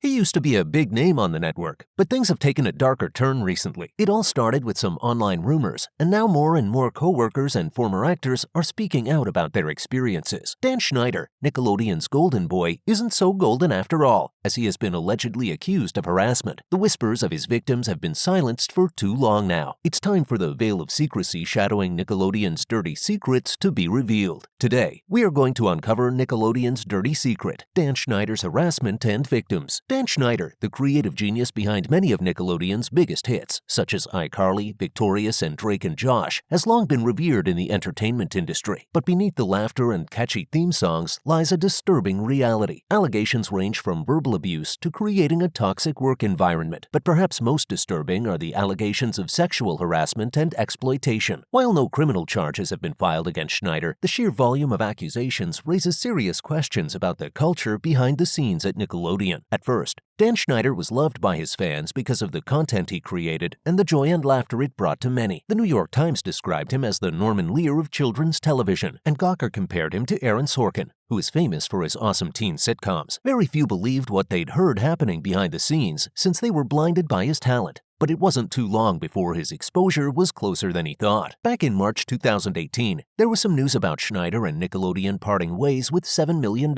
He used to be a big name on the network, but things have taken a darker turn recently. It all started with some online rumors, and now more and more coworkers and former actors are speaking out about their experiences. Dan Schneider, Nickelodeon's golden boy, isn't so golden after all, as he has been allegedly accused of harassment. The whispers of his victims have been silenced for too long now. It's time for the veil of secrecy shadowing Nickelodeon's dirty secrets to be revealed. Today, we are going to uncover Nickelodeon's dirty secret, Dan Schneider's harassment and victims. Dan Schneider, the creative genius behind many of Nickelodeon's biggest hits, such as iCarly, Victorious, and Drake and Josh, has long been revered in the entertainment industry. But beneath the laughter and catchy theme songs lies a disturbing reality. Allegations range from verbal abuse to creating a toxic work environment. But perhaps most disturbing are the allegations of sexual harassment and exploitation. While no criminal charges have been filed against Schneider, the sheer volume of accusations raises serious questions about the culture behind the scenes at Nickelodeon. At first, Dan Schneider was loved by his fans because of the content he created and the joy and laughter it brought to many. The New York Times described him as the Norman Lear of children's television, and Gawker compared him to Aaron Sorkin, who is famous for his awesome teen sitcoms. Very few believed what they'd heard happening behind the scenes, since they were blinded by his talent. But it wasn't too long before his exposure was closer than he thought. Back in March 2018, there was some news about Schneider and Nickelodeon parting ways with $7 million,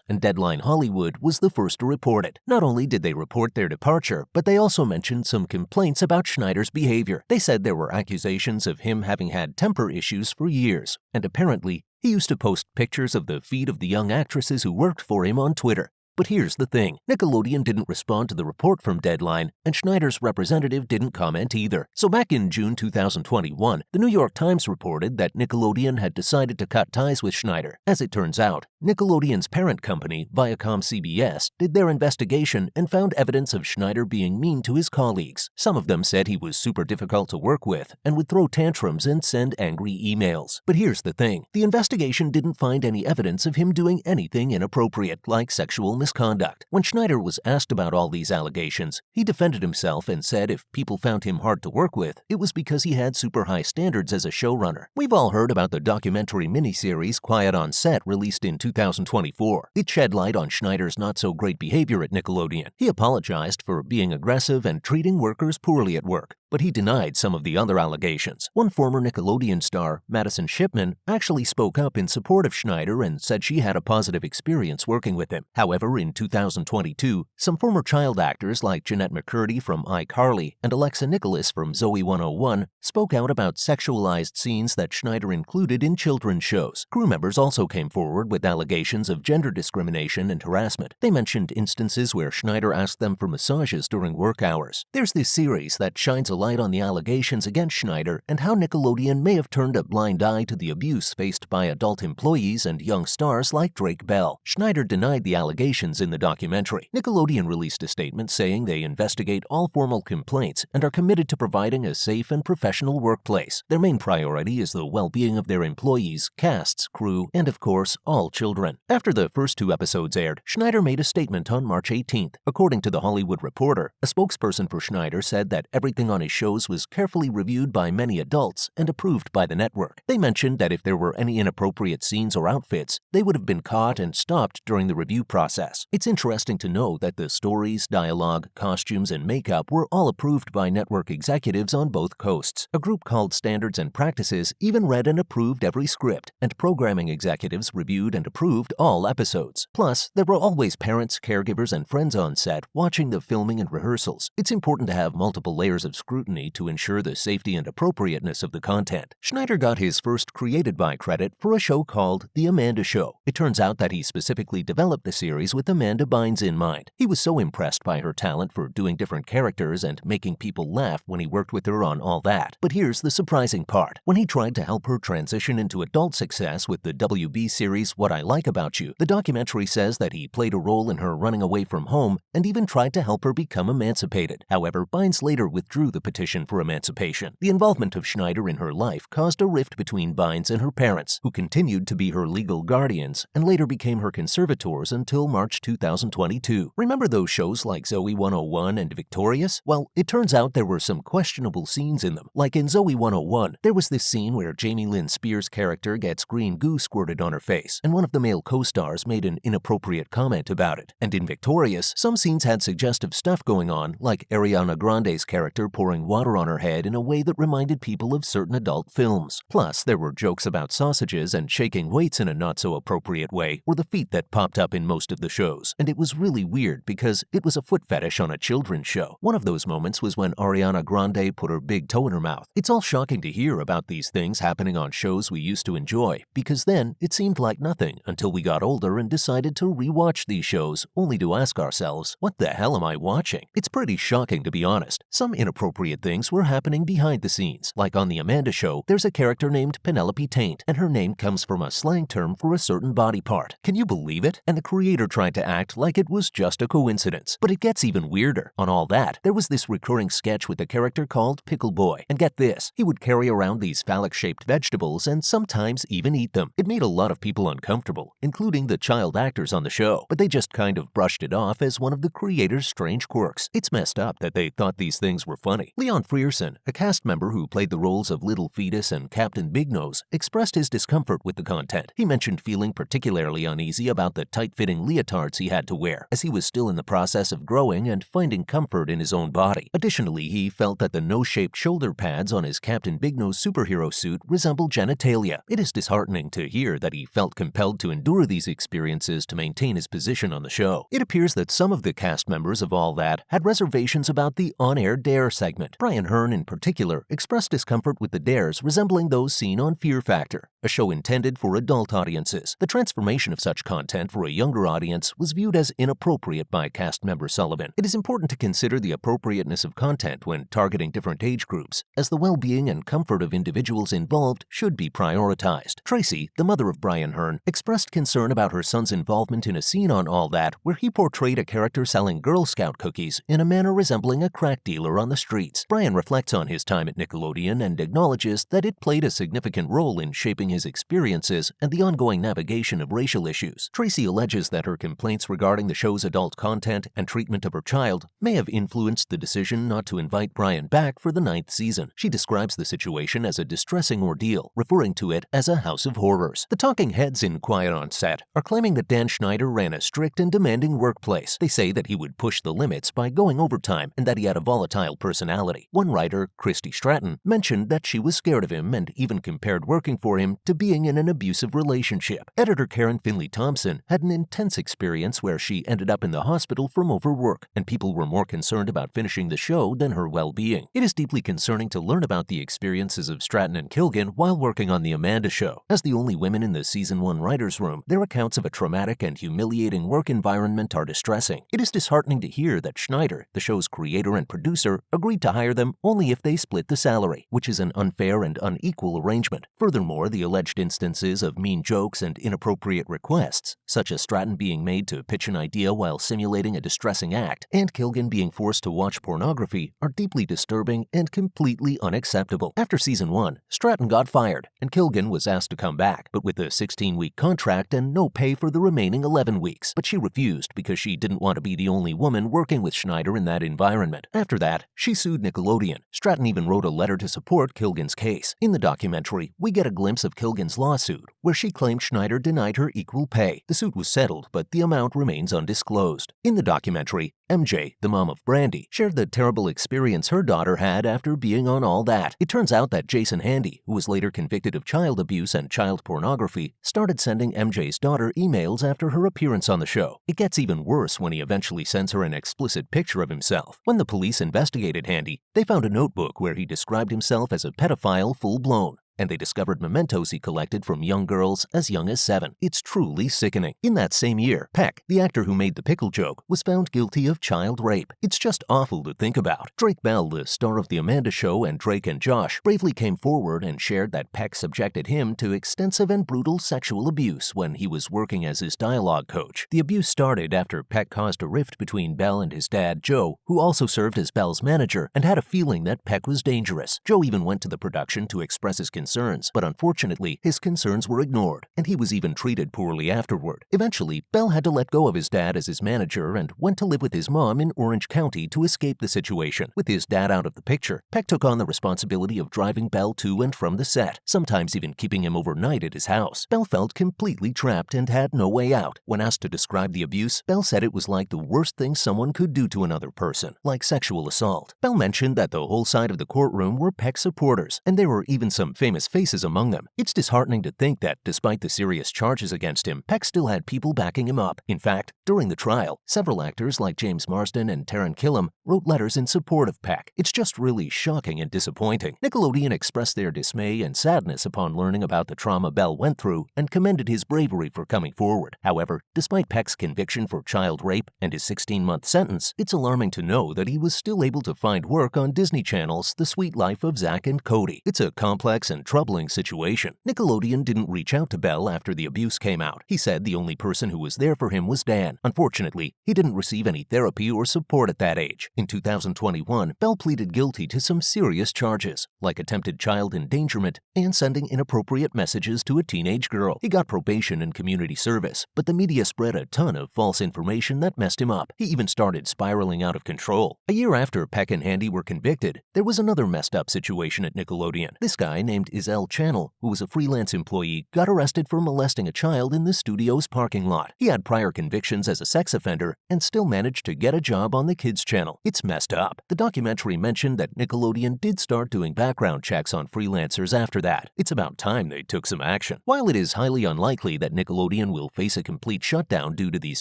and Deadline Hollywood was the first to report it. Not only did they report their departure, but they also mentioned some complaints about Schneider's behavior. They said there were accusations of him having had temper issues for years, and apparently, he used to post pictures of the feet of the young actresses who worked for him on Twitter. But here's the thing, Nickelodeon didn't respond to the report from Deadline, and Schneider's representative didn't comment either. So back in June 2021, the New York Times reported that Nickelodeon had decided to cut ties with Schneider. As it turns out, Nickelodeon's parent company, Viacom-CBS, did their investigation and found evidence of Schneider being mean to his colleagues. Some of them said he was super difficult to work with and would throw tantrums and send angry emails. But here's the thing, the investigation didn't find any evidence of him doing anything inappropriate, like sexual misconduct. When Schneider was asked about all these allegations, he defended himself and said if people found him hard to work with, it was because he had super high standards as a showrunner. We've all heard about the documentary miniseries Quiet on Set, released in 2024. It shed light on Schneider's not-so-great behavior at Nickelodeon. He apologized for being aggressive and treating workers poorly at work, but he denied some of the other allegations. One former Nickelodeon star, Madison Shipman, actually spoke up in support of Schneider and said she had a positive experience working with him. However, in 2022, some former child actors like Jeanette McCurdy from iCarly and Alexa Nicholas from Zoe 101 spoke out about sexualized scenes that Schneider included in children's shows. Crew members also came forward with allegations of gender discrimination and harassment. They mentioned instances where Schneider asked them for massages during work hours. There's this series that shines a light on the allegations against Schneider and how Nickelodeon may have turned a blind eye to the abuse faced by adult employees and young stars like Drake Bell. Schneider denied the allegations in the documentary. Nickelodeon released a statement saying they investigate all formal complaints and are committed to providing a safe and professional workplace. Their main priority is the well-being of their employees, casts, crew, and of course, all children. After the first 2 episodes aired, Schneider made a statement on March 18th. According to The Hollywood Reporter, a spokesperson for Schneider said that everything on his shows was carefully reviewed by many adults and approved by the network. They mentioned that if there were any inappropriate scenes or outfits, they would have been caught and stopped during the review process. It's interesting to know that the stories, dialogue, costumes, and makeup were all approved by network executives on both coasts. A group called Standards and Practices even read and approved every script, and programming executives reviewed and approved all episodes. Plus, there were always parents, caregivers, and friends on set watching the filming and rehearsals. It's important to have multiple layers of scrutiny to ensure the safety and appropriateness of the content. Schneider got his first created by credit for a show called The Amanda Show. It turns out that he specifically developed the series with Amanda Bynes in mind. He was so impressed by her talent for doing different characters and making people laugh when he worked with her on all that. But here's the surprising part. When he tried to help her transition into adult success with the WB series What I Like About You, the documentary says that he played a role in her running away from home and even tried to help her become emancipated. However, Bynes later withdrew the petition for emancipation. The involvement of Schneider in her life caused a rift between Bynes and her parents, who continued to be her legal guardians and later became her conservators until March 2022. Remember those shows like Zoe 101 and Victorious? Well, it turns out there were some questionable scenes in them. Like in Zoe 101, there was this scene where Jamie Lynn Spears' character gets green goo squirted on her face, and one of the male co-stars made an inappropriate comment about it. And in Victorious, some scenes had suggestive stuff going on, like Ariana Grande's character pouring water on her head in a way that reminded people of certain adult films. Plus, there were jokes about sausages and shaking weights in a not-so-appropriate way, or the feet that popped up in most of the shows. And it was really weird because it was a foot fetish on a children's show. One of those moments was when Ariana Grande put her big toe in her mouth. It's all shocking to hear about these things happening on shows we used to enjoy, because then it seemed like nothing until we got older and decided to rewatch these shows, only to ask ourselves, what the hell am I watching? It's pretty shocking, to be honest. Some inappropriate things were happening behind the scenes. Like on The Amanda Show, there's a character named Penelope Taint, and her name comes from a slang term for a certain body part. Can you believe it? And the creator tried to act like it was just a coincidence. But it gets even weirder. On All That, there was this recurring sketch with a character called Pickle Boy. And get this, he would carry around these phallic-shaped vegetables and sometimes even eat them. It made a lot of people uncomfortable, including the child actors on the show, but they just kind of brushed it off as one of the creator's strange quirks. It's messed up that they thought these things were funny. Leon Frierson, a cast member who played the roles of Little Fetus and Captain Big Nose, expressed his discomfort with the content. He mentioned feeling particularly uneasy about the tight-fitting leotards he had to wear, as he was still in the process of growing and finding comfort in his own body. Additionally, he felt that the nose-shaped shoulder pads on his Captain Big Nose superhero suit resembled genitalia. It is disheartening to hear that he felt compelled to endure these experiences to maintain his position on the show. It appears that some of the cast members of All That had reservations about the on-air dare segment. Brian Hearn, in particular, expressed discomfort with the dares resembling those seen on Fear Factor, a show intended for adult audiences. The transformation of such content for a younger audience was viewed as inappropriate by cast member Sullivan. It is important to consider the appropriateness of content when targeting different age groups, as the well-being and comfort of individuals involved should be prioritized. Tracy, the mother of Brian Hearn, expressed concern about her son's involvement in a scene on All That where he portrayed a character selling Girl Scout cookies in a manner resembling a crack dealer on the streets. Brian reflects on his time at Nickelodeon and acknowledges that it played a significant role in shaping his experiences and the ongoing navigation of racial issues. Tracy alleges that her complaints regarding the show's adult content and treatment of her child may have influenced the decision not to invite Brian back for the 9th season. She describes the situation as a distressing ordeal, referring to it as a house of horrors. The talking heads in Quiet on Set are claiming that Dan Schneider ran a strict and demanding workplace. They say that he would push the limits by going overtime and that he had a volatile personality. One writer, Christy Stratton, mentioned that she was scared of him and even compared working for him to being in an abusive relationship. Editor Karen Finley Thompson had an intense experience where she ended up in the hospital from overwork, and people were more concerned about finishing the show than her well-being. It is deeply concerning to learn about the experiences of Stratton and Kilgan while working on The Amanda Show. As the only women in the Season 1 writers' room, their accounts of a traumatic and humiliating work environment are distressing. It is disheartening to hear that Schneider, the show's creator and producer, agreed to hire them only if they split the salary, which is an unfair and unequal arrangement. Furthermore, the alleged instances of mean jokes and inappropriate requests, such as Stratton being made to pitch an idea while simulating a distressing act, and Kilgan being forced to watch pornography, are deeply disturbing and completely unacceptable. After Season 1, Stratton got fired, and Kilgan was asked to come back, but with a 16-week contract and no pay for the remaining 11 weeks. But she refused because she didn't want to be the only woman working with Schneider in that environment. After that, she sued Nickelodeon. Stratton even wrote a letter to support Kilgan's case. In the documentary, we get a glimpse of Kilgan's lawsuit, where she claimed Schneider denied her equal pay. The suit was settled, but the amount remains undisclosed. In the documentary, MJ, the mom of Brandy, shared the terrible experience her daughter had after being on All That. It turns out that Jason Handy, who was later convicted of child abuse and child pornography, started sending MJ's daughter emails after her appearance on the show. It gets even worse when he eventually sends her an explicit picture of himself. When the police investigated Handy, they found a notebook where he described himself as a pedophile full-blown. and they discovered mementos he collected from young girls as young as 7. It's truly sickening. In that same year, Peck, the actor who made the pickle joke, was found guilty of child rape. It's just awful to think about. Drake Bell, the star of The Amanda Show and Drake and Josh, bravely came forward and shared that Peck subjected him to extensive and brutal sexual abuse when he was working as his dialogue coach. The abuse started after Peck caused a rift between Bell and his dad, Joe, who also served as Bell's manager and had a feeling that Peck was dangerous. Joe even went to the production to express his concerns, but unfortunately, his concerns were ignored, and he was even treated poorly afterward. Eventually, Bell had to let go of his dad as his manager and went to live with his mom in Orange County to escape the situation. With his dad out of the picture, Peck took on the responsibility of driving Bell to and from the set, sometimes even keeping him overnight at his house. Bell felt completely trapped and had no way out. When asked to describe the abuse, Bell said it was like the worst thing someone could do to another person, like sexual assault. Bell mentioned that the whole side of the courtroom were Peck supporters, and there were even some famous faces among them. It's disheartening to think that despite the serious charges against him, Peck still had people backing him up. In fact, during the trial, several actors like James Marsden and Taran Killam wrote letters in support of Peck. It's just really shocking and disappointing. Nickelodeon expressed their dismay and sadness upon learning about the trauma Bell went through and commended his bravery for coming forward. However, despite Peck's conviction for child rape and his 16-month sentence, it's alarming to know that he was still able to find work on Disney Channel's The Sweet Life of Zack and Cody. It's a complex and troubling situation. Nickelodeon didn't reach out to Bell after the abuse came out. He said the only person who was there for him was Dan. Unfortunately, he didn't receive any therapy or support at that age. In 2021, Bell pleaded guilty to some serious charges, like attempted child endangerment and sending inappropriate messages to a teenage girl. He got probation and community service, but the media spread a ton of false information that messed him up. He even started spiraling out of control. A year after Peck and Handy were convicted, there was another messed up situation at Nickelodeon. This guy named Izell Channel, who was a freelance employee, got arrested for molesting a child in the studio's parking lot. He had prior convictions as a sex offender and still managed to get a job on the kids' channel. It's messed up. The documentary mentioned that Nickelodeon did start doing background checks on freelancers after that. It's about time they took some action. While it is highly unlikely that Nickelodeon will face a complete shutdown due to these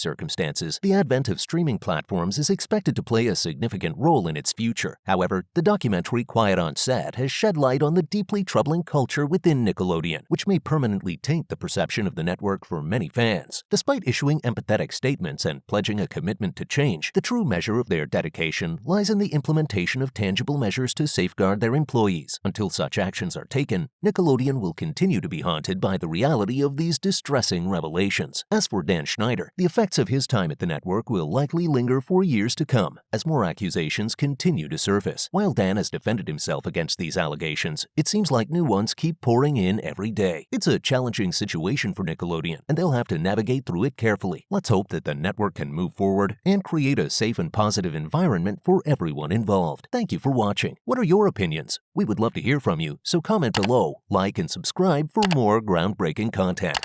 circumstances, the advent of streaming platforms is expected to play a significant role in its future. However, the documentary Quiet on Set has shed light on the deeply troubling culture within Nickelodeon, which may permanently taint the perception of the network for many fans. Despite issuing empathetic statements and pledging a commitment to change, the true measure of their dedication lies in the implementation of tangible measures to safeguard their employees. Until such actions are taken, Nickelodeon will continue to be haunted by the reality of these distressing revelations. As for Dan Schneider, the effects of his time at the network will likely linger for years to come, as more accusations continue to surface. While Dan has defended himself against these allegations, it seems like new ones keep pouring in every day. It's a challenging situation for Nickelodeon, and they'll have to navigate through it carefully. Let's hope that the network can move forward and create a safe and positive environment for everyone involved. Thank you for watching. What are your opinions? We would love to hear from you, so comment below, like, and subscribe for more groundbreaking content.